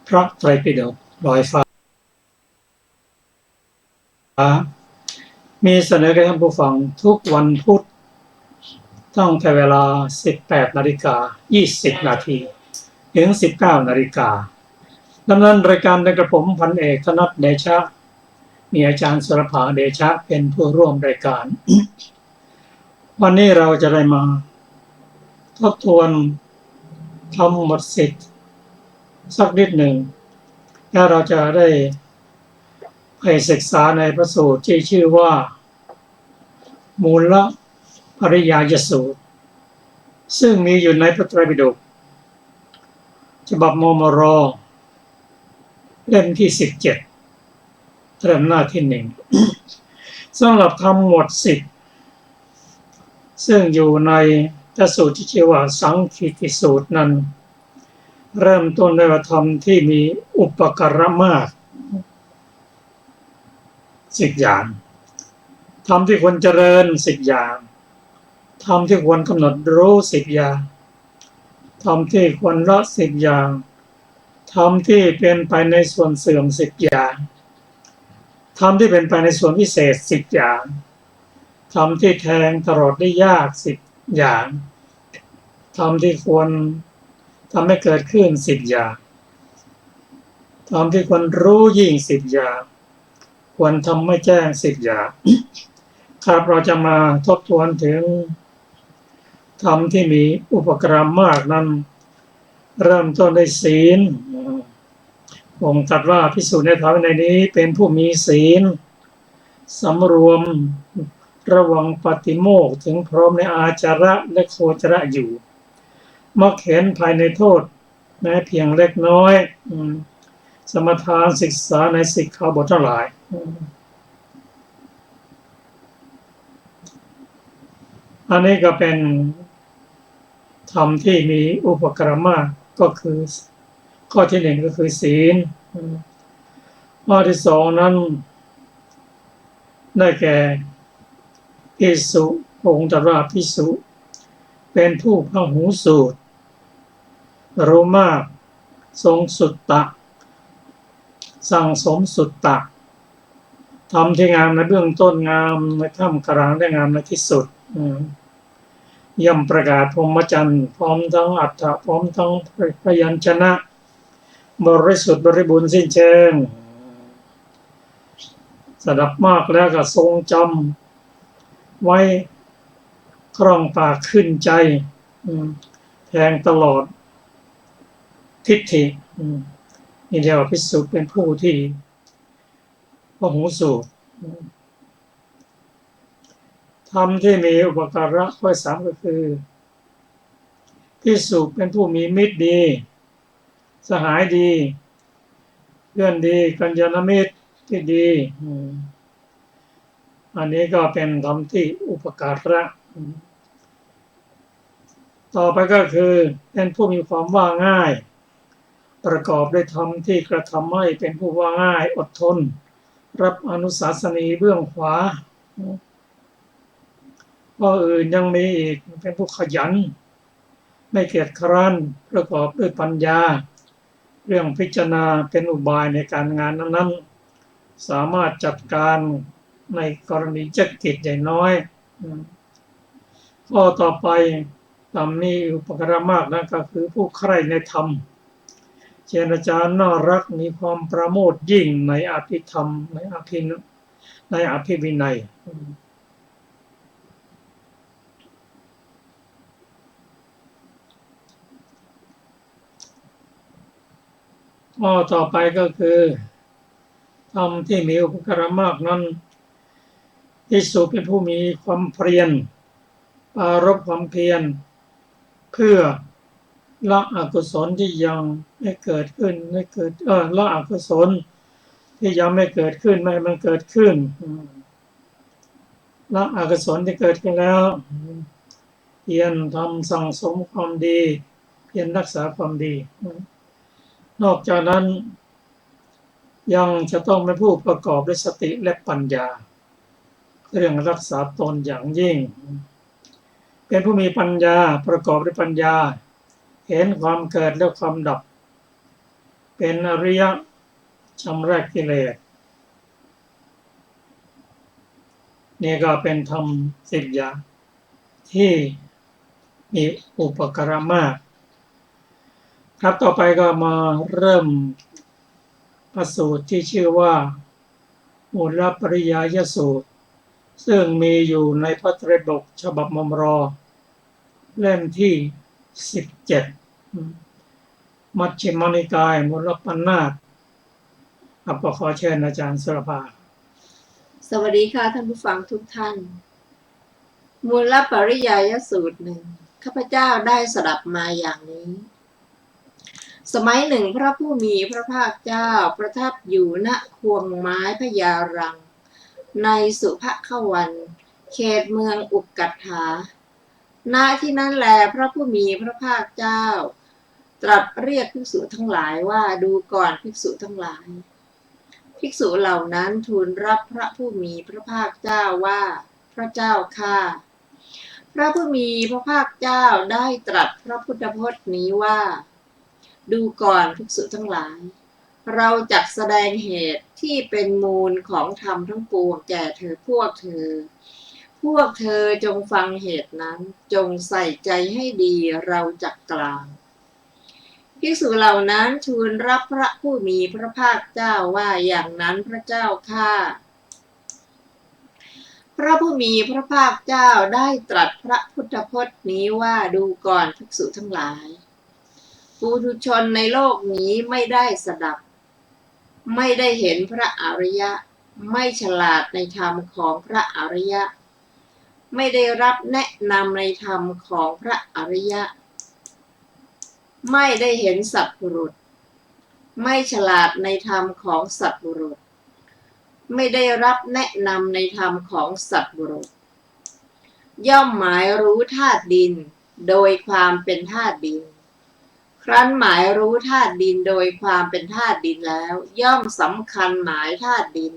พระไตรปิฎกลอยฟ้ามีเสนอแก่ท่านผู้ฟังทุกวันพุธตั้งแต่เวลา 18:20 นาทีถึง 19 นาฬิกาดำเนินรายการโดยกระผมพันเอกธนัทเดชะมีอาจารย์สุรภาเดชะเป็นผู้ร่วมรายการ วันนี้เราจะได้มาทบทวนธรรมหมดสิทธิ์สักนิดหนึ่งแล้วเราจะได้ไปศึกษาในพระสูตรที่ชื่อว่ามูลปริยายสูตรซึ่งมีอยู่ในพระไตรปิฎกฉบับมมร.เล่มที่ 17เล่มหน้าที่ 1 สำหรับธรรมหมวด10ซึ่งอยู่ในพระสูตรที่ชื่อว่าสังคีติสูตรนั้นเริ่มต้นด้วยธรรมที่มีอุปการะมาก10 อย่างธรรมที่ควรเจริญ10 อย่างธรรมที่ควรกำหนดรู้10 อย่างธรรมที่ควรละ10 อย่างธรรมที่เป็นไปในส่วนเสื่อม10 อย่างธรรมที่เป็นไปในส่วนพิเศษ10 อย่างธรรมที่แทงตลอดได้ยาก10 อย่างธรรมที่ควรทำให้เกิดขึ้น10 อย่างธรรมที่ควรรู้ยิ่ง10 อย่างควรทำไม่แจ้ง10 อย่างครับเราจะมาทบทวนถึงธรรมที่มีอุปการะมากนั้นเริ่มต้นด้วยศีลองค์ตรัสว่าภิกษุในธรรมในนี้เป็นผู้มีศีลสำรวมระวังปฏิโมกข์ถึงพร้อมในอาจาระและโคจระอยู่มักเห็นภายในโทษแม้เพียงเล็กน้อยสมทานศึกษาในสิกขาบททั้งหลายอันนี้ก็เป็นธรรมที่มีอุปการะมากก็คือข้อที่ 1ก็คือศีลข้อที่ 2นั้นได้แก่ภิกษุองค์ตรัสว่าภิกษุเป็นผู้พหูสูตรรู้มากทรงสุตตะสั่งสมสุตตะทำที่งามในเบื้องต้นงามในท่ามกลางได้งามในที่สุดย่อมประกาศพรหมจรรย์พร้อมทั้งอัฏฐะพร้อมทั้งพยัญชนะบริสุทธิ์บริบูรณ์สิ้นเชิงสดับมากแล้วก็ทรงจำไว้คล่องปากขึ้นใจแทงตลอดทิฏฐินี่เรียกว่าภิกษุเป็นผู้ที่พหูสูตรธรรมที่มีอุปการะข้อ 3ก็คือภิกษุเป็นผู้มีมิตรดีสหายดีเพื่อนดีกัลยาณมิตรที่ดีอันนี้ก็เป็นธรรมที่อุปการะต่อไปก็คือเป็นผู้มีความว่าง่ายประกอบด้วยธรรมที่กระทำให้เป็นผู้ว่าง่ายอดทนรับอนุสาสนีเบื้องขวาข้ออื่นยังมีอีกเป็นผู้ขยันไม่เกียจคร้านประกอบด้วยปัญญาเรื่องพิจารณาเป็นอุบายในการงานนั้นๆสามารถจัดการในกรณีจักกิจใหญ่น้อยข้อต่อไปธรรมนี้อุปการะมากนั่นก็คือผู้ใคร่ในธรรมเจรจาน่ารักมีความประโมทยิ่งในอภิธรรมในอภิวินัยข้อต่อไปก็คือธรรมที่มีอุปการะมากนั้นภิกษุเป็นผู้มีความเพียรปรารภความเพียรเพื่อละอกุศลที่ยังไม่เกิดขึ้นไม่เกิดละอกุศลที่ยังไม่เกิดขึ้นไม่มันเกิดขึ้นละอกุศลที่เกิดขึ้นแล้วเพียรทำสั่งสมความดีเพียรรักษาความดีนอกจากนั้นยังจะต้องเป็นผู้ประกอบด้วยสติและปัญญาเรื่องรักษาตนอย่างยิ่งเป็นผู้มีปัญญาประกอบด้วยปัญญาเห็นความเกิดและความดับ เป็นอริยะชำระกิเลสนี่ก็เป็นธรรม10 อย่างที่มีอุปการะมากครับต่อไปก็มาเริ่มพระสูตรที่ชื่อว่ามูลปริยายสูตรซึ่งมีอยู่ในพระไตรปิฎกฉบับมมรเล่มที่17มัชฌิมนิกายมูลปัญนาถขอเชิญอาจารย์สุรภาสวัสดีค่ะท่านผู้ฟังทุกท่านมูลปริยายสูตรหนึ่งข้าพเจ้าได้สดับมาอย่างนี้สมัยหนึ่งพระผู้มีพระภาคเจ้าประทับอยู่ณควงไม้พญารังในสุภควันเขตเมืองอุกกัฏฐาณที่นั้นแลพระผู้มีพระภาคเจ้าตรัสเรียกภิกษุทั้งหลายว่าดูก่อนภิกษุทั้งหลายภิกษุเหล่านั้นทูลรับพระผู้มีพระภาคเจ้าว่าพระเจ้าข้าพระผู้มีพระภาคเจ้าได้ตรัสพระพุทธพจน์นี้ว่าดูก่อนภิกษุทั้งหลายเราจักแสดงเหตุที่เป็นมูลของธรรมทั้งปวงแก่เธอพวกเธอจงฟังเหตุนั้นจงใส่ใจให้ดีเราจักกล่าวภิกษุเหล่านั้นทูลรับพระผู้มีพระภาคเจ้าว่าอย่างนั้นพระเจ้าข้าพระผู้มีพระภาคเจ้าได้ตรัสพระพุทธพจน์นี้ว่าดูก่อนภิกษุทั้งหลายปุถุชนในโลกนี้ไม่ได้สดับไม่ได้เห็นพระอริยะไม่ฉลาดในธรรมของพระอริยะไม่ได้รับแนะนำในธรรมของพระอริยะไม่ได้เห็นสัตว์บุรุษไม่ฉลาดในธรรมของสัตว์บุรุษไม่ได้รับแนะนำในธรรมของสัตว์บุรุษย่อมหมายรู้ธาตุดินโดยความเป็นธาตุดินครั้นหมายรู้ธาตุดินโดยความเป็นธาตุดินแล้วย่อมสำคัญหมายธาตุดิน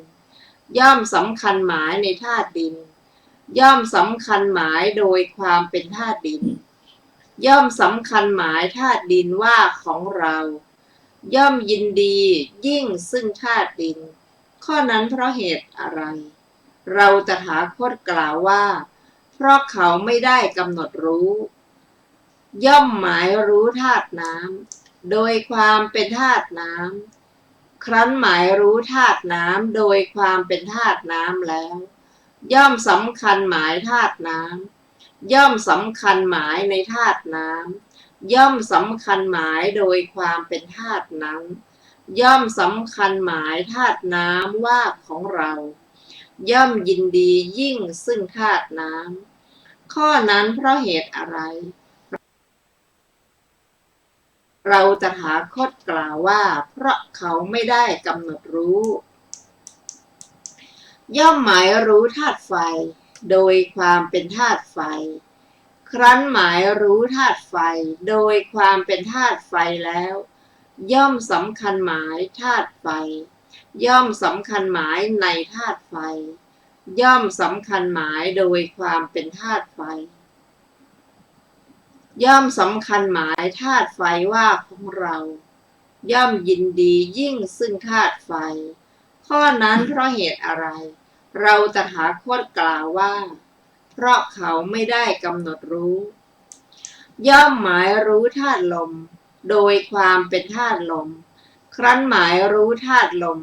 ย่อมสำคัญหมายในธาตุดินย่อมสำคัญหมายโดยความเป็นธาตุดินย่อมสำคัญหมายธาตุดินว่าของเราย่อมยินดียิ่งซึ่งธาตุดินข้อนั้นเพราะเหตุอะไรเราตถาคตกล่าวว่าเพราะเขาไม่ได้กำหนดรู้ย่อมหมายรู้ธาตุน้ำโดยความเป็นธาตุน้ำครั้นหมายรู้ธาตุน้ำโดยความเป็นธาตุน้ำแล้วย่อมสำคัญหมายธาตุน้ำย่อมสำคัญหมายในธาตุน้ำย่อมสำคัญหมายโดยความเป็นธาตุน้ำย่อมสำคัญหมายธาตุน้ำว่าของเราย่อมยินดียิ่งซึ่งธาตุน้ำข้อนั้นเพราะเหตุอะไรเราตถาคตกล่าวว่าเพราะเขาไม่ได้กำหนดรู้ย่อมหมายรู้ธาตุไฟโดยความเป็นธาตุไฟครั้นหมายรู้ธาตุไฟโดยความเป็นธาตุไฟแล้วย่อมสำคัญหมายธาตุไฟย่อมสำคัญหมายในธาตุไฟย่อมสำคัญหมายโดยความเป็นธาตุไฟย่อมสำคัญหมายธาตุไฟว่าของเราย่อมยินดียิ่งซึ่งธาตุไฟข้อนั้นเพราะเหตุอะไรเราตถาคตกล่าวว่าเพราะเขาไม่ได้กำหนดรู้ย่อมหมายรู้ธาตุลมโดยความเป็นธาตุลมครั้นหมายรู้ธาตุลม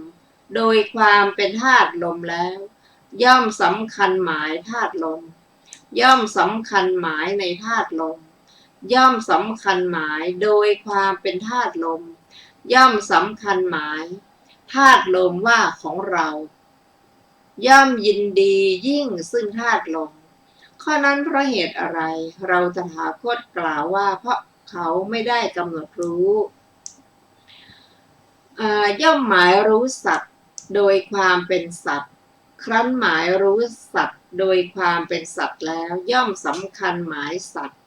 โดยความเป็นธาตุลมแล้วย่อมสำคัญหมายธาตุลมย่อมสำคัญหมายในธาตุลมย่อมสำคัญหมายโดยความเป็นธาตุลมย่อมสำคัญหมายธาตุลมว่าของเราย่อมยินดียิ่งซึ่งธาตุลมข้อนั้นเพราะเหตุอะไรเราตถาคตกล่าวว่าเพราะเขาไม่ได้กำหนดรู้ย่อมหมายรู้สัตว์โดยความเป็นสัตว์ครั้นหมายรู้สัตว์โดยความเป็นสัตว์แล้วย่อมสำคัญหมายสัตว์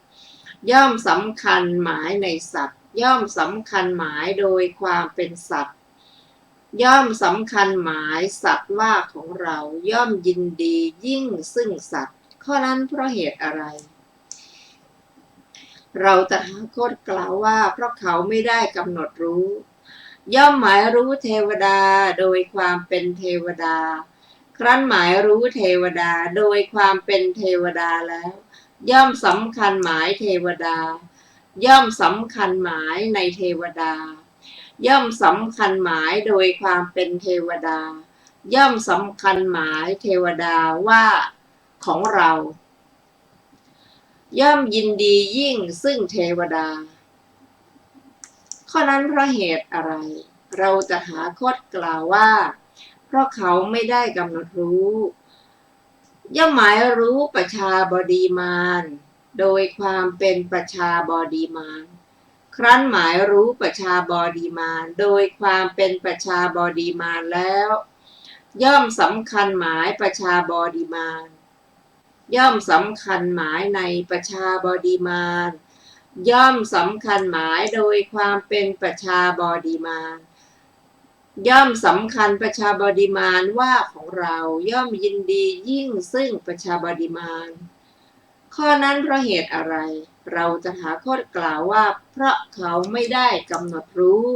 ย่อมสำคัญหมายในสัตว์ย่อมสำคัญหมายโดยความเป็นสัตว์ย่อมสำคัญหมายสัตว์ว่าของเราย่อมยินดียิ่งซึ่งสัตว์ข้อนั้นเพราะเหตุอะไรเราตถาคตกล่าวว่าเพราะเขาไม่ได้กำหนดรู้ ย่อมหมายรู้เทวดาโดยความเป็นเทวดาครั้นหมายรู้เทวดาโดยความเป็นเทวดาแล้วย่อมสำคัญหมายเทวดาย่อมสำคัญหมายในเทวดาย่อมสำคัญหมายโดยความเป็นเทวดาย่อมสำคัญหมายเทวดาว่าของเราย่อมยินดียิ่งซึ่งเทวดาข้อนั้นเพราะเหตุอะไรเราจะหาคตกล่าวว่าเพราะเขาไม่ได้กำหนดรู้ย่อมหมายรู้ประชาบดีมารโดยความเป็นประชาบดีมารครั้นหมายรู้ประชาบดีมารโดยความเป็นประชาบดีมารแล้วย่อมสำคัญหมายประชาบดีมารย่อมสำคัญหมายในประชาบดีมารย่อมสำคัญหมายโดยความเป็นประชาบดีมารย่อมสำคัญประชาบดีมารว่าของเราย่อมยินดียิ่งซึ่งประชาบดีมารข้อนั้นเพราะเหตุอะไรเราจะหาข้อกล่าวว่าเพราะเขาไม่ได้กำหนดรู้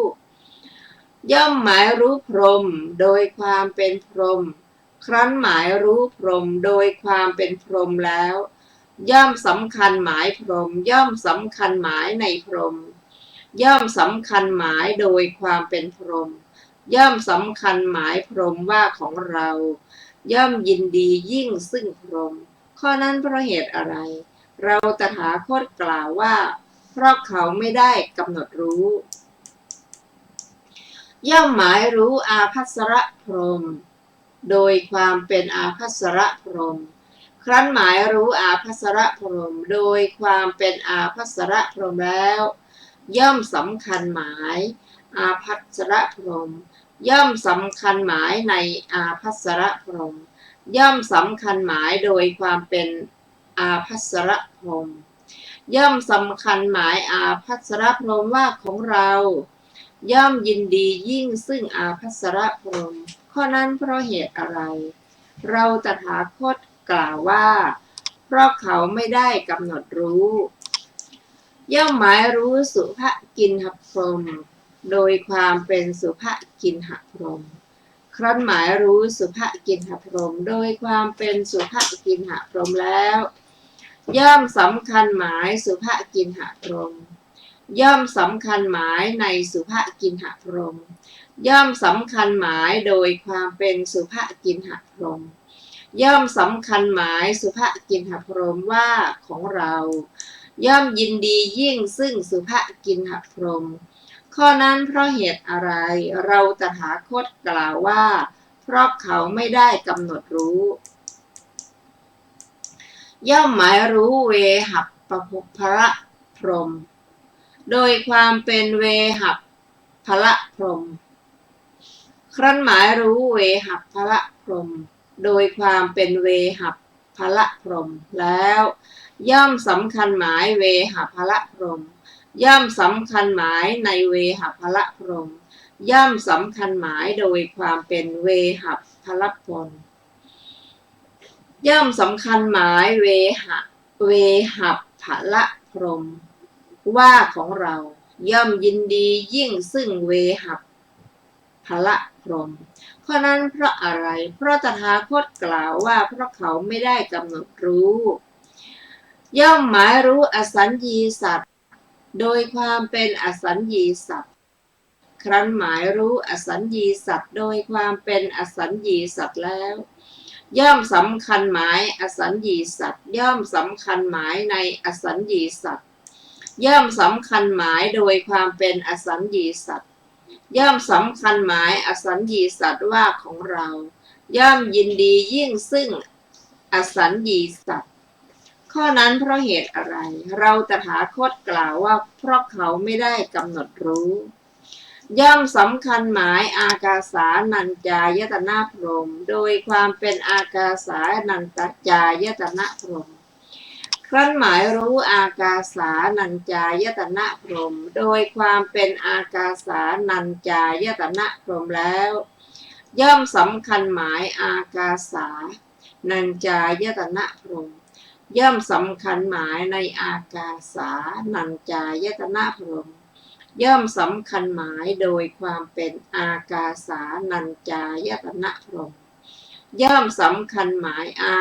ย่อมหมายรู้พรหมโดยความเป็นพรหมครั้นหมายรู้พรหมโดยความเป็นพรหมแล้วย่อมสำคัญหมายพรหมย่อมสำคัญหมายในพรหมย่อมสำคัญหมายโดยความเป็นพรหมย่อมสำคัญหมายพรหมว่าของเราย่อมยินดียิ่งซึ่งพรหมข้อนั้นเพราะเหตุอะไรเราตถาคตกล่าวว่าเพราะเขาไม่ได้กำหนดรู้ย่อมหมายรู้อาภัสรพรหมโดยความเป็นอาภัสรพรหมครั้นหมายรู้อาภัสรพรหมโดยความเป็นอาภัสรพรหมแล้วย่อมสำคัญหมายอาภัสรพรหมย่อมสำคัญหมายในอาภัสรพรหมย่อมสำคัญหมายโดยความเป็นอาภัสรพรหมย่อมสำคัญหมายอาภัสรพรหมว่าของเราย่อมยินดียิ่งซึ่งอาภัสรพรหมข้อนั้นเพราะเหตุอะไรเราตถาคตกล่าวว่าเพราะเขาไม่ได้กำหนดรู้ย่อมหมายรู้สุภกินหพรหมโดยความเป็นสุภกินหพรหมครั้นหมายรู้สุภกินหพรหมโดยความเป็นสุภกินหพรหมแล้วย่อมสำคัญหมายสุภกินหพรหมย่อมสำคัญหมายในสุภกินหพรหมย่อมสำคัญหมายโดยความเป็นสุภกินหพรหมย่อมสำคัญหมายสุภกินหพรหมว่าของเราย่อมยินดียิ่งซึ่งสุภกินหพรหมข้อนั้นเพราะเหตุอะไรเราตถาคตกล่าวว่าเพราะเขาไม่ได้กำหนดรู้ย่อมหมายรู้เวหัปปภระพรหมโดยความเป็นเวหัปภระพรหมครั้นหมายรู้เวหัปภระพรหมโดยความเป็นเวหัปภระพรหมแล้วย่อมสำคัญหมายเวหัปภระพรหมย่อมสำคัญหมายในเวหัปภระพรหมย่อมสำคัญหมายโดยความเป็นเวหัปภระพรหมย่อมสำคัญหมายเวหัปภระพรหมว่าของเราย่อมยินดียิ่งซึ่งเวหัปภระพรหมข้อนั้นเพราะอะไรเพราะตถาคตกล่าวว่าเพราะเขาไม่ได้กำหนดรู้ย่อมหมายรู้อสัญญีสัตว์โดยความเป็นอสัญญีสัตว์ครั้นหมายรู้อสัญญีสัตว์โดยความเป็นอสัญญีสัตว์แล้วย่อมสำคัญหมายอสัญญีสัตว์ย่อมสำคัญหมายในอสัญญีสัตว์ย่อมสำคัญหมายโดยความเป็นอสัญญีสัตว์ย่อมสำคัญหมายอสัญญีสัตว์ว่าของเราย่อมยินดียิ่งซึ่งอสัญญีสัตว์ข้อนั้นเพราะเหตุอะไรเราตถาคตกล่าวว่าเพราะเขาไม่ได้กำหนดรู้ย่อมสำคัญหมายอากาสานัญจายตนะพรหมโดยความเป็นอากาสานัญจายตนะพรหมครั้นหมายรู้อากาสานัญจายตนะพรหมโดยความเป็นอากาสานัญจายตนะพรหมแล้วย่อมสำคัญหมายอากาสานัญจายตนะพรหมย่อมสำคัญหมายในอากาสานัญจายตนะพรหม ย่อมสำคัญหมายโดยความเป็นอากาสานัญจายตนะพรหมย่อมสำคัญหมายอา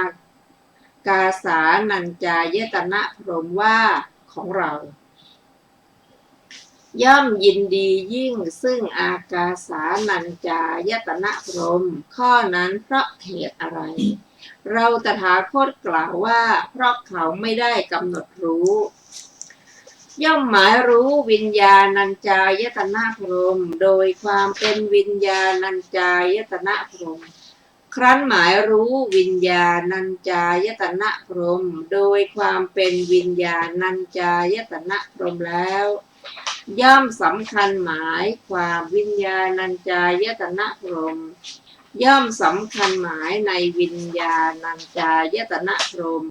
กาสานัญจายตนะพรหมว่าของเราย่อมยินดียิ่งซึ่งอากาสานัญจายตนะพรหมข้อนั้นเพราะเหตุอะไร เราตถาคตกล่าวว่าเพราะเขาไม่ได้กำหนดรู้ย่อมหมายรู้วิญญาณัญจายตนะพรหมโดยความเป็นวิญญาณัญจายตนะพรหมครั้นหมายรู้วิญญาณัญจายตนะพรหมโดยความเป็นวิญญาณัญจายตนะพรหมแล้วย่อมสำคัญหมายความวิญญาณัญจายตนะพรหมย่อมสำคัญหมายในวิญญาณัญจายตนะพรหม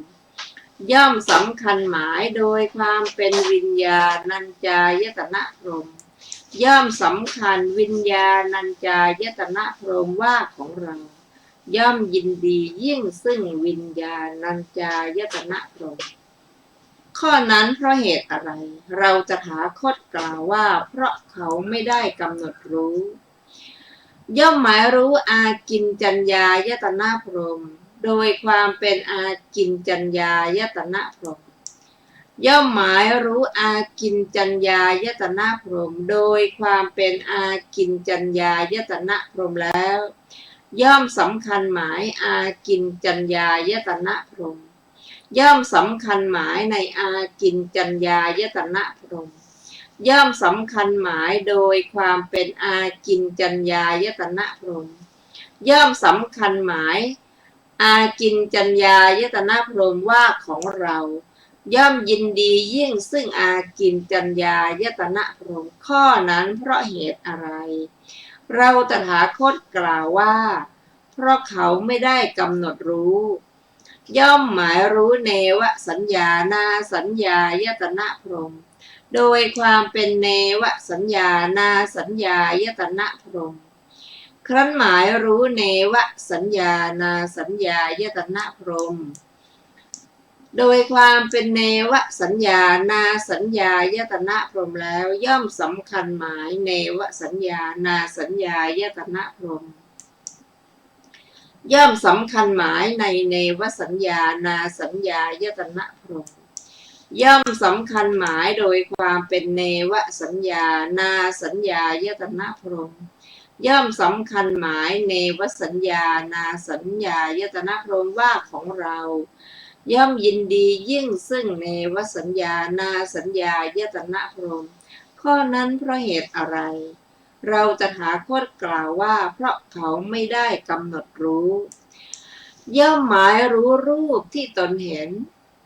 ย่อมสำคัญหมายโดยความเป็นวิญญาณัญจายตนะพรหมย่อมสำคัญวิญญาณัญจายตนะพรหมว่าของเราย่อมยินดียิ่งซึ่งวิญญาณัญจายตนะพรหมข้อนั้นเพราะเหตุอะไรเราตถาคตกล่าวว่าเพราะเขาไม่ได้กำหนดรู้ย่อมหมายรู้อากินจัญญายตนะพรหมโดยความเป็นอากินจัญญายตนะพรหมย่อมหมายรู้อากินจัญญายตนะพรหมโดยความเป็นอากินจัญญายตนะพรหมแล้วย่อมสำคัญหมายอากินจัญญายตนะพรหมย่อมสำคัญหมายในอากินจัญญายตนะพรหมย่อมสำคัญหมายโดยความเป็นอากินจัญญายตนะพรหมย่อมสำคัญหมายอากินจัญญายตนะพรหมว่าของเราย่อมยินดียิ่งซึ่งอากินจัญญายตนะพรหมข้อนั้นเพราะเหตุอะไรเราตถาคตกล่าวว่าเพราะเขาไม่ได้กำหนดรู้ย่อมหมายรู้เนวสัญญานาสัญญายตนะพรหมโดยความเป็นเนวสัญญานาสัญญายตนะพรหมครั้นหมายรู้เนวสัญญานาสัญญายตนะพรหมโดยความเป็นเนวสัญญานาสัญญายตนะพรหมแล้วย่อมสำคัญหมายเนวสัญญานาสัญญายตนะพรหมย่อมสำคัญหมายในเนวสัญญานาสัญญายตนะพรหมย่อมสำคัญหมายโดยความเป็นเนวสัญญานาสัญญายตนะพรหมย่อมสำคัญหมายเนวสัญญานาสัญญายตนะพรหมว่าของเราย่อมยินดียิ่งซึ่งเนวสัญญานาสัญญายตนะพรหมข้อนั้นเพราะเหตุอะไรเราตถาคตกล่าวว่าเพราะเขาไม่ได้กำหนดรู้ย่อมหมายรู้รูปที่ตนเห็น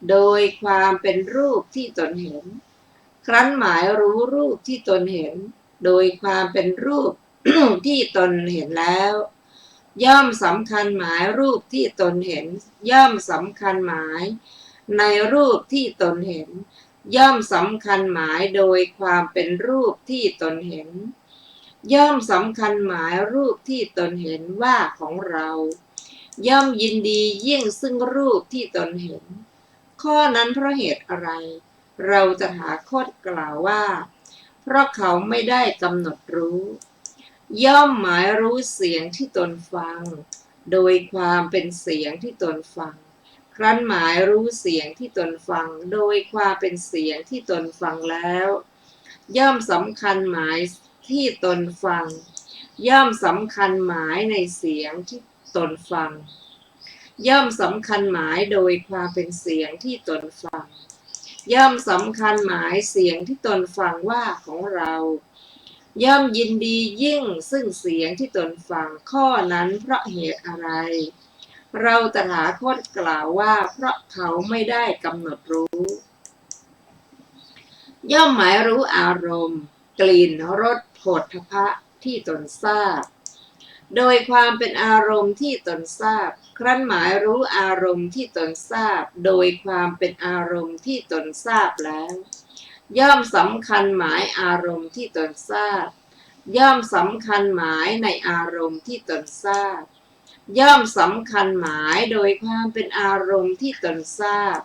โดยความเป็นรูปที่ตนเห็นครั้นหมายรู้รูปที่ตนเห็นโดยความเป็นรูป ที่ตนเห็นแล้วย่อมสำคัญหมายรูปที่ตนเห็นย่อมสำคัญหมายในรูปที่ตนเห็นย่อมสำคัญหมายโดยความเป็นรูปที่ตนเห็นย่อมสำคัญหมายรูปที่ตนเห็นว่าของเราย่อมยินดียิ่งซึ่งรูปที่ตนเห็นข้อนั้นเพราะเหตุอะไรเราตถาคตกล่าวว่าเพราะเขาไม่ได้กำหนดรู้ย่อมหมายรู้เสียงที่ตนฟังโดยความเป็นเสียงที่ตนฟังครั้นหมายรู้เสียงที่ตนฟังโดยความเป็นเสียงที่ตนฟังแล้วย่อมสำคัญหมายที่ตนฟังย่อมสำคัญหมายในเสียงที่ตนฟังย่อมสำคัญหมายโดยความเป็นเสียงที่ตนฟังย่อมสำคัญหมายเสียงที่ตนฟังว่าของเราย่อมยินดียิ่งซึ่งเสียงที่ตนฟังข้อนั้นเพราะเหตุอะไรเราตถาคตกล่าวว่าเพราะเขาไม่ได้กำหนดรู้ย่อมหมายรู้อารมณ์กลิ่นรสโผฏฐัพพะที่ตนทราบโดยความเป็นอารมณ์ที่ตนทราบครั้นหมายรู้อารมณ์ที่ตนทราบโดยความเป็นอารมณ์ที่ตนทราบแล้วย่อมสำคัญหมายอารมณ์ที่ตนทราบย่อมสำคัญหมายในอารมณ์ที่ตนทราบย่อมสำคัญหมายโดยความเป็นอารมณ์ที่ตนทราบ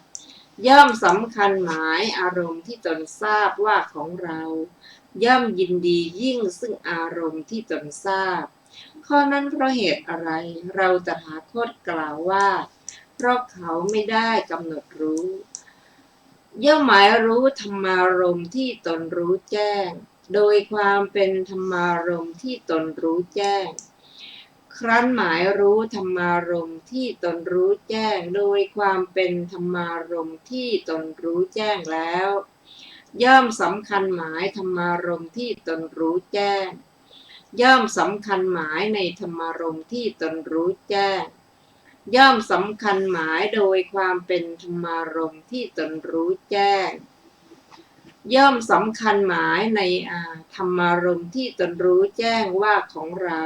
ย่อมสำคัญหมายอารมณ์ที่ตนทราบว่าของเรา ย่อมยินดียิ่งซึ่งอารมณ์ที่ตนทราบข้อนั้นเพราะเหตุอะไรเราตถาคตกล่าวว่าเพราะเขาไม่ได้กำหนดรู้ย่อมหมายรู้ธรรมารมณ์ที่ตนรู้แจ้งโดยความเป็นธรรมารมณ์ที่ตนรู้แจ้งครั้นหมายรู้ธรรมารมณ์ที่ตนรู้แจ้งโดยความเป็นธรรมารมณ์ที่ตนรู้แจ้งแล้วย่อมสำคัญหมายธรรมารมณ์ที่ตนรู้แจ้งย่อมสำคัญหมายในธรรมารมณ์ที่ตนรู้แจ้งย่อมสำคัญหมายโดยความเป็นธรรมารมณ์ที่ตนรู้แจ้งย่อมสำคัญหมายในธรรมารมณ์ที่ตนรู้แจ้งว่าของเรา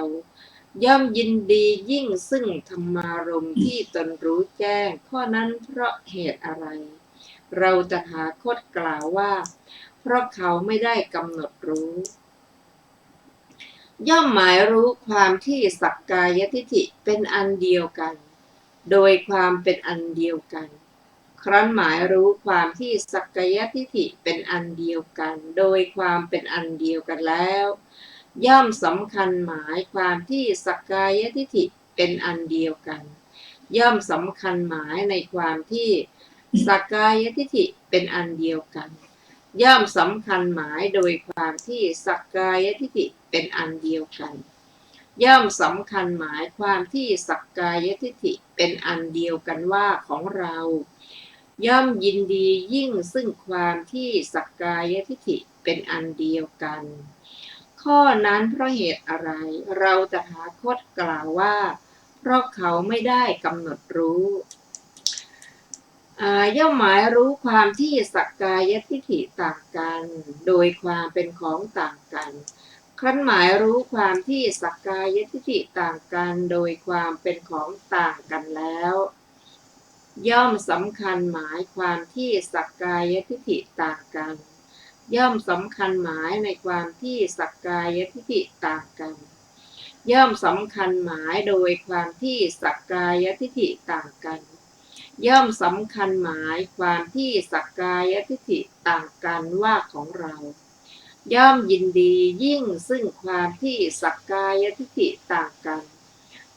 ย่อมยินดียิ่งซึ่งธรรมารมณ์ที่ตนรู้แจ้งข้อนั้นเพราะเหตุอะไรเราตถาคตกล่าวว่าเพราะเขาไม่ได้กำหนดรู้ย่อมหมายรู้ความที่สักกายทิฏฐิเป็นอันเดียวกันโดยความเป็นอันเดียวกันครั้นหมายรู้ความที่สักกายทิฏฐิเป็นอันเดียวกันโดยความเป็นอันเดียวกันแล้วย่อมสำคัญหมายความที่สักกายทิฏฐิเป็นอันเดียวกันย่อมสำคัญหมายในความที่สักกายทิฏฐิเป็นอันเดียวกันย่อมสำคัญหมายโดยความที่สักกายทิฏฐิเป็นอันเดียวกันย่อมสำคัญหมายความที่สักกายทิฏฐิเป็นอันเดียวกันว่าของเราย่อมยินดียิ่งซึ่งความที่สักกายทิฏฐิเป็นอันเดียวกันข้อนั้นเพราะเหตุอะไรเราตถาคตกล่าวว่าเพราะเขาไม่ได้กำหนดรู้ย่อมหมายรู้ความที่สักกายทิฏฐิต่างกันโดยความเป็นของต่างกันครั้นหมายรู้ความที่สักกายทิฏฐิต่างกันโดยความเป็นของต่างกันแล้วย่อมสำคัญหมายความที่สักกายทิฏฐิต่างกันย่อมสำคัญหมายในความที่สักกายทิฏฐิต่างกันย่อมสำคัญหมายโดยความที่สักกายทิฏฐิต่างกันย่อมสำคัญหมายความที่สักกายทิฏฐิต่างกันว่าของเราย่อมยินดียิ่งซึ่งความที่สักกายทิฏฐิต่างกัน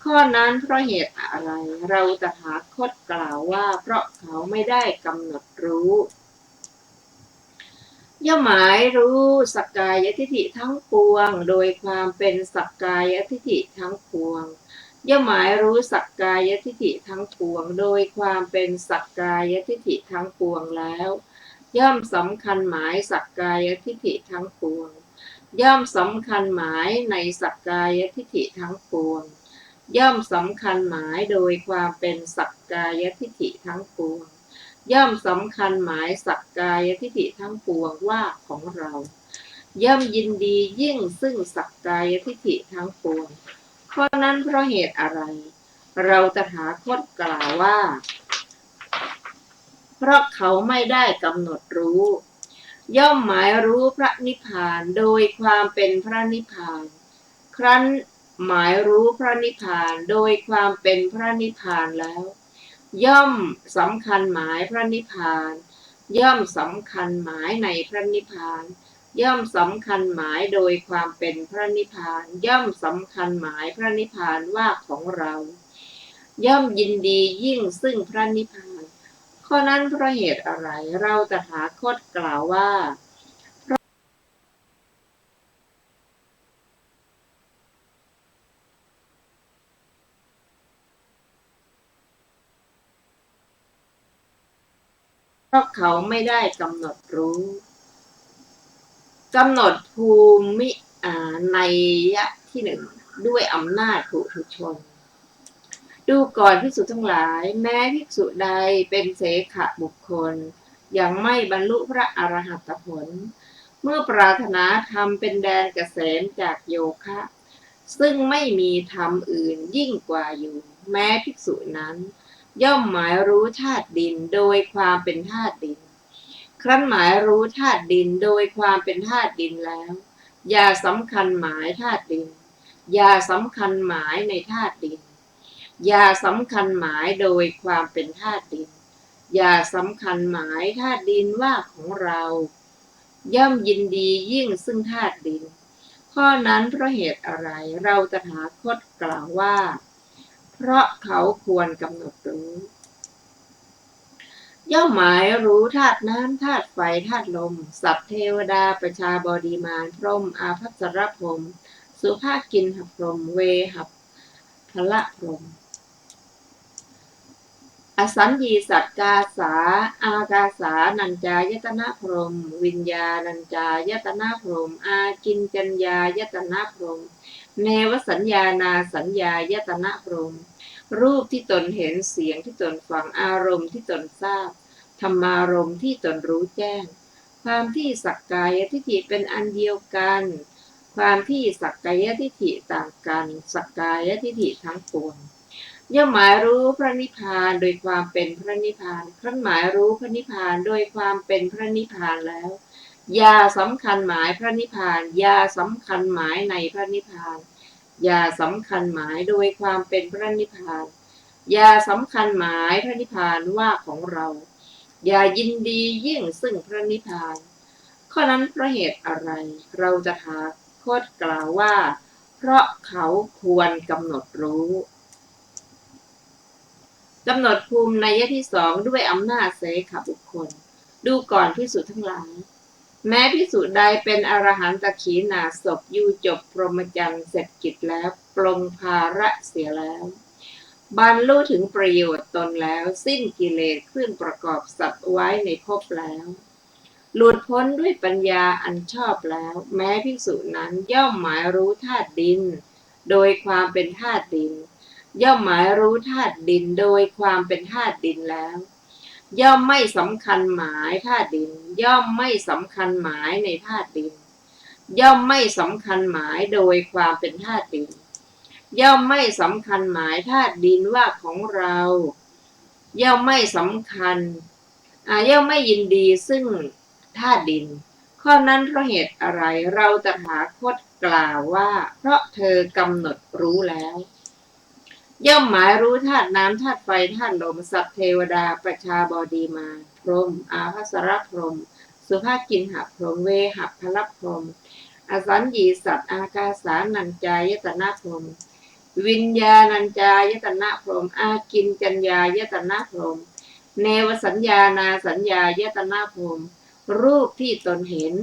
ข้อนั้นเพราะเหตุอะไรเราตถาคตกล่าวว่าเพราะเขาไม่ได้กำหนดรู้ย่อมหมายรู้สักกายทิฏฐิทั้งปวงโดยความเป็นสักกายทิฏฐิทั้งปวงย่อมหมายรู้สักกายทิฏฐิทั้งปวงโดยความเป็นสักกายทิฏฐิทั้งปวงแล้วย่อมสำคัญหมายสักกายทิฏฐิทั้งปวงย่อมสำคัญหมายในสักกายทิฏฐิทั้งปวงย่อมสำคัญหมายโดยความเป็นสักกายทิฏฐิทั้งปวงย่อมสำคัญหมายสักกายทิฏฐิทั้งปวงว่าของเราย่อมยินดียิ่งซึ่งสักกายทิฏฐิทั้งปวงข้อนั้นเพราะเหตุอะไรเราตถาคตกล่าวว่าเพราะเขาไม่ได้กำหนดรู้ย่อมหมายรู้พระนิพพานโดยความเป็นพระนิพพานครั้นหมายรู้พระนิพพานโดยความเป็นพระนิพพานแล้วย่อมสำคัญหมายพระนิพพานย่อมสำคัญหมายในพระนิพพานย่อมสำคัญหมายโดยความเป็นพระนิพพานย่อมสำคัญหมายพระนิพพานว่าของเราย่อมยินดียิ่งซึ่งพระนิพพานข้อนั้นเพราะเหตุอะไรเราตถาคตกล่าวว่าเพราะเขาไม่ได้กำหนดรู้กำหนดภูมินัยยะที่หนึ่งด้วยอำนาจปุถุชนดูก่อนภิกษุทั้งหลายแม้ภิกษุใดเป็นเสขบุคคลยังไม่บรรลุพระอรหัตผลเมื่อปรารถนาธรรมเป็นแดนเกษมจากโยคะซึ่งไม่มีธรรมอื่นยิ่งกว่าอยู่แม้ภิกษุนั้นย่อมหมายรู้ธาตุดินโดยความเป็นธาตุดินครั้นหมายรู้ธาตุดินโดยความเป็นธาตุดินแล้วอย่าสำคัญหมายธาตุดินอย่าสำคัญหมายในธาตุดินอย่าสำคัญหมายโดยความเป็นธาตุดินอย่าสำคัญหมายธาตุดินว่าของเรา ย่อมยินดียิ่งซึ่งธาตุดินข้อนั้นเพราะเหตุอะไรเราตถาคตกล่าวว่าเพราะเขาควรกำหนดรู้ย่อมหมายรู้ธาตุน้ำธาตุไฟธาตุลมสัตว์เทวดาประชาบดีมารพรหมอาภัสรพรหมสุภากินหพรหมเวหัพพละพรหมอสัญญีสัตกาสาอากาสานัญจายตนะพรหมวิญญาณัญจายตนะพรหมอากินจัญญายตนะพรหมเนวสัญญานาสัญญายตนะพรหมรูปที่ตนเห็นเสียงที่ตนฟังอารมณ์ที่ตนทราบธรรมารมณ์ที่ตนรู้แจ้งความที่สักกายทิฏฐิเป็นอันเดียวกันความที่สักกายทิฏฐิต่างกันสักกายทิฏฐิทั้งปวงย่อมหมายรู้พระนิพพานโดยความเป็นพระนิพพานครั้นหมายรู้พระนิพพานโดยความเป็นพระนิพพานแล้วอย่าสำคัญหมายพระนิพพานอย่าสำคัญหมายในพระนิพพานอย่าสำคัญหมายโดยความเป็นพระนิพพานอย่าสำคัญหมายพระนิพพานว่าของเราอย่ายินดียิ่งซึ่งพระนิพพานข้อนั้นเพราะเหตุอะไรเราจะถาคตกล่าวว่าเพราะเขาควรกำหนดรู้กำหนดภูมินัยที่สองด้วยอำนาจเสขบุคคลดูก่อนภิกษุทั้งหลายแม้ภิกษุใดเป็นอรหันตขีณาสพอยู่จบพรหมจรรย์เสร็จกิจแล้วปลงภาระเสียแล้วบรรลุถึงประโยชน์ตนแล้วสิ้นกิเลสเครื่องประกอบสัตว์ไว้ในภพแล้วหลุดพ้นด้วยปัญญาอันชอบแล้วแม้ภิกษุนั้นย่อมหมายรู้ธาตุดินโดยความเป็นธาตุดินย่อมหมายรู้ธาตุดินโดยความเป็นธาตุดินแล้วย่อมไม่สำคัญหมายธาตุดินย่อมไม่สำคัญหมายในธาตุดินย่อมไม่สำคัญหมายโดยความเป็นธาตุดินย่อมไม่สำคัญหมายธาตุดินว่าของเราย่อมไม่สำคัญย่อมไม่ยินดีซึ่งธาตุดินข้อนั้นเพราะเหตุอะไรเราตถาคตกล่าวว่าเพราะเธอกำหนดรู้แล้วย่อมหมายรู้ธาตุน้ำธาตุไฟธาตุลมสัตว์เทวดาประชาบดีมารพรหมอาภัสรพรหมสุภากินหพรหมเวหัพพลพรหมอสัญญีสัตว์อากาสานัญจายตนะพรหมวิญญาณัญจายตนะพรหมอากินจัญญายตนะพรหมเนวสัญญานาสัญญายตนะพรหมรูปที่ตนเห็น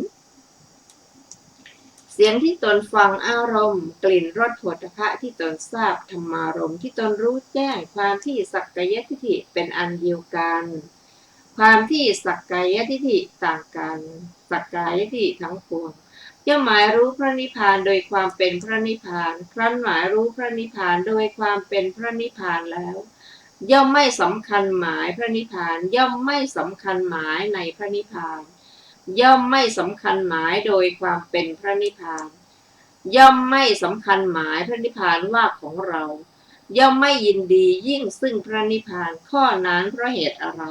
เสียงที่ตนฟังอารมณ์กลิ่นรสโผฏฐัพพะที่ตนทราบธรรมารมณ์ที่ตนรู้แจ้งความที่สักกายทิฏฐิเป็นอันเดียวกันความที่สักกายทิฏฐิต่างกันสักกายทิฏฐิทั้งปวงย่อมหมายรู้พระนิพพานโดยความเป็นพระนิพพานครั้นหมายรู้พระนิพพานโดยความเป็นพระนิพพานแล้วย่อมไม่สำคัญหมายพระนิพพานย่อมไม่สำคัญหมายในพระนิพพานย่อมไม่สำคัญหมายโดยความเป็นพระนิพพานย่อมไม่สำคัญหมายพระนิพพานว่าของเราย่อมไม่ยินดียิ่งซึ่งพระนิพพานข้อนั้นเพราะเหตุอะไร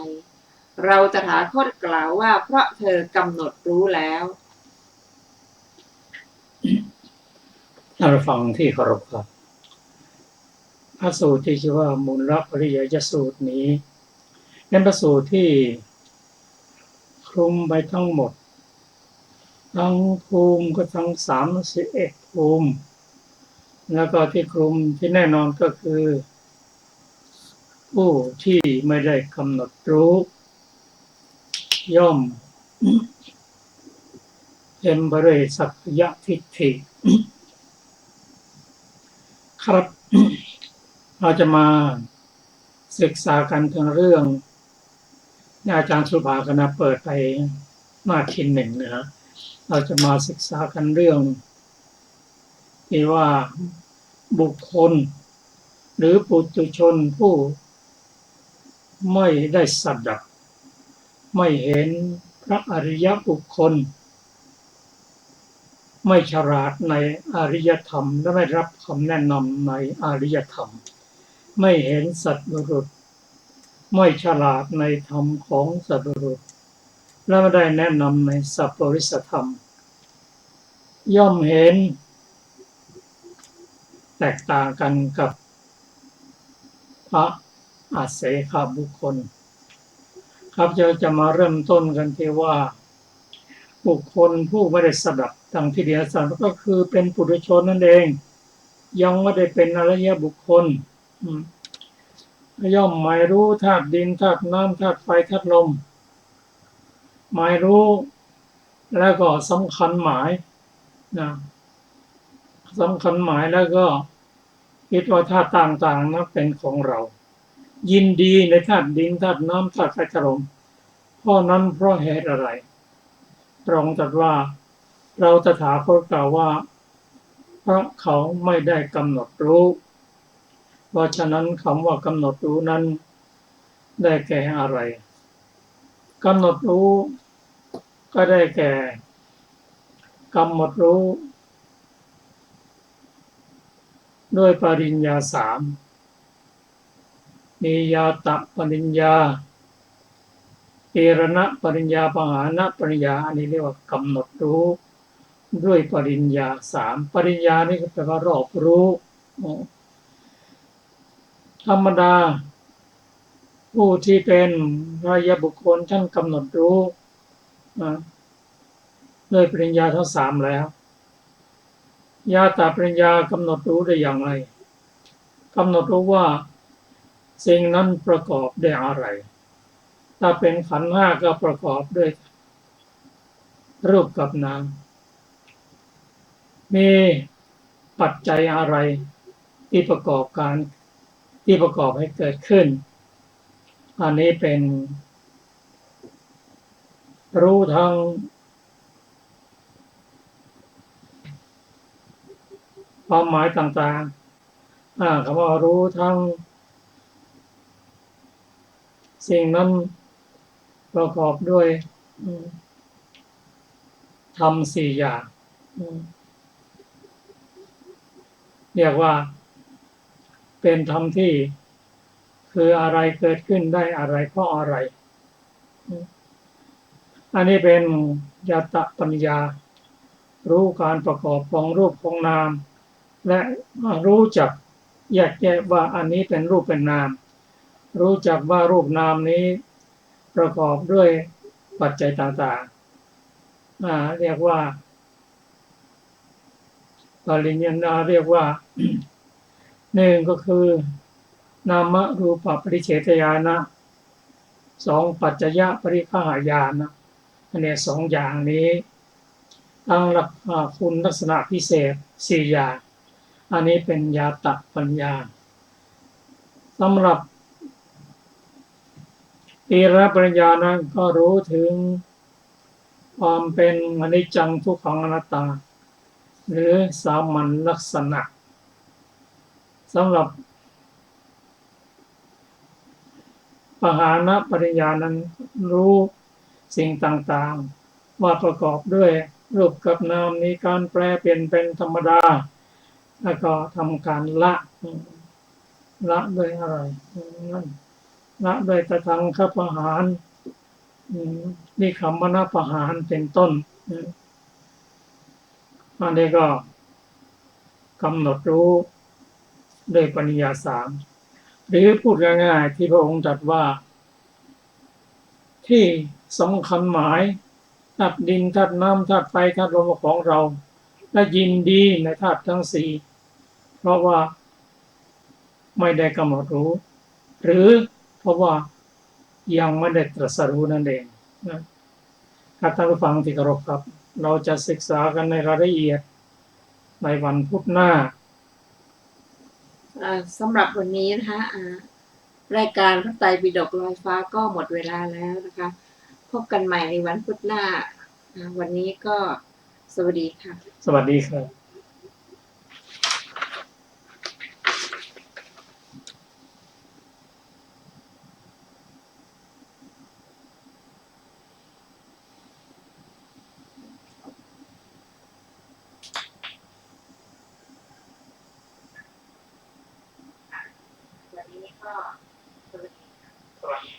เราตถาคตกล่าวว่าเพราะเธอกำหนดรู้แล้วท่านผู้ฟังที่เคารพครับพระสูตรที่ชื่อว่ามูลปริยยสูตรนี้เป็นพระสูตรที่คลุมไปทั้งหมดทั้งภูมิก็ทั้ง31ภูมิแล้วก็ที่คลุมที่แน่นอนก็คือผู้ที่ไม่ได้กำหนดรู้ย่อมเต็มไปด้วยสักยะทิฏฐิครับ เราจะมาศึกษากันถึงเรื่องอาจารย์สุภาคณะเปิดไปหน้าที่1นะเราจะมาศึกษากันเรื่องที่ว่าบุคคลหรือปุถุชนผู้ไม่ได้สดับไม่เห็นพระอริยบุคคลไม่ฉลาดในอริยธรรมและไม่รับคำแนะนำในอริยธรรมไม่เห็นสัตว์บุรุษไม่ฉลาดในธรรมของสัตว์บุรุษและไม่ได้แนะนำในสัพปริสธรรมย่อมเห็นแตกต่างกันกับพระอาเสขบุคคลครับจะมาเริ่มต้นกันที่ว่าบ บุคคลผู้ไม่ได้สดับดังที่เดียสันก็คือเป็นปุถุชนนั่นเองยังไม่ได้เป็นอริยบุคคลย่อมไม่รู้ธาตุดินธาตุน้ำธาตุไฟธาตุลมไม่รู้แล้วก็สำคัญหมายนะสำคัญหมายแล้วก็คิดว่าธาตุต่างๆนั้นเป็นของเรายินดีในธาตุดินธาตุน้ำธาตุไฟธาตุลมเพราะนั้นเพราะเหตุอะไรตรงตรัสว่าเราตถาคตกล่าวว่าเพราะเขาไม่ได้กำหนดรู้เพราะฉะนั้นคำว่ากำหนดรู้นั้นได้แก่อะไรกำหนดรู้ก็ได้แก่กำหนดรู้ด้วยปริญญาสามนิยาตปริญญาเอรณปริญญาปหานปริญญาอันนี้เรียกว่ากำหนดรู้ด้วยปริญญาสามปริญญานี่ก็แปลว่ารอบรู้ธรรมดาผู้ที่เป็นอริยบุคคลท่านกำหนดรู้ด้วยปริญญาทั้งสามแล้วญาตปริญญากำหนดรู้ได้อย่างไรกำหนดรู้ว่าสิ่งนั้นประกอบด้วยอะไรถ้าเป็นขันธ์ห้าก็ประกอบด้วยรูปกับนามมีปัจจัยอะไรที่ประกอบให้เกิดขึ้นอันนี้เป็นรู้ทั้งความหมายต่างๆคำว่ารู้ทั้งสิ่งนั้นประกอบด้วยธรรมสี่อย่างเรียกว่าเป็นธรรมที่คืออะไรเกิดขึ้นได้อะไรเพราะอะไรอันนี้เป็นญาตปัญญารู้การประกอบของรูปของนามและรู้จักแยกแยะว่าอันนี้เป็นรูปเป็นนามรู้จักว่ารูปนามนี้ประกอบด้วยปัจจัยต่างๆเรียกว่าปริญญาเรียกว่าหนึ่งก็คือนามรูปปริเฉทญาณสองปัจจยปริฆาญาณอันนี้สองอย่างนี้ตั้งหลักคุณลักษณะพิเศษสี่อย่างอันนี้เป็นญาตปัญญาสำหรับอีรปริญญานั้นก็รู้ถึงความเป็นอนิจจังทุกขังอนัตตาหรือสามัญลักษณะสำหรับปหานปริญญานั้นรู้สิ่งต่างๆว่าประกอบด้วยรูปกับนามมีการแปรเปลี่ยนเป็นธรรมดาแล้วก็ทำการละด้วยอะไรนั่นละด้วยตทังคปหานนิคัมมนปหานเป็นต้นอันนี้ก็กำหนดรู้ด้วยปัญญาสามหรือพูดง่ายๆที่พระองค์ตรัสว่าที่สำคัญหมายธาตุดินธาตุน้ำธาตุไฟธาตุลมของเราและยินดีในธาตุทั้งสี่เพราะว่าไม่ได้กำหนดรู้หรือเพราะว่ายังไม่ได้ตรัสรู้นั่นเองครับท่านผู้ฟังที่เคารพครับเราจะศึกษากันในรายละเอียดในวันพุธหน้าสำหรับวันนี้นะคะรายการพระไตรปิฎกลอยฟ้าก็หมดเวลาแล้วนะคะพบกันใหม่ในวันพุธหน้าวันนี้ก็สวัสดีค่ะสวัสดีครับวันนี้ก็สวัสดีค่ะ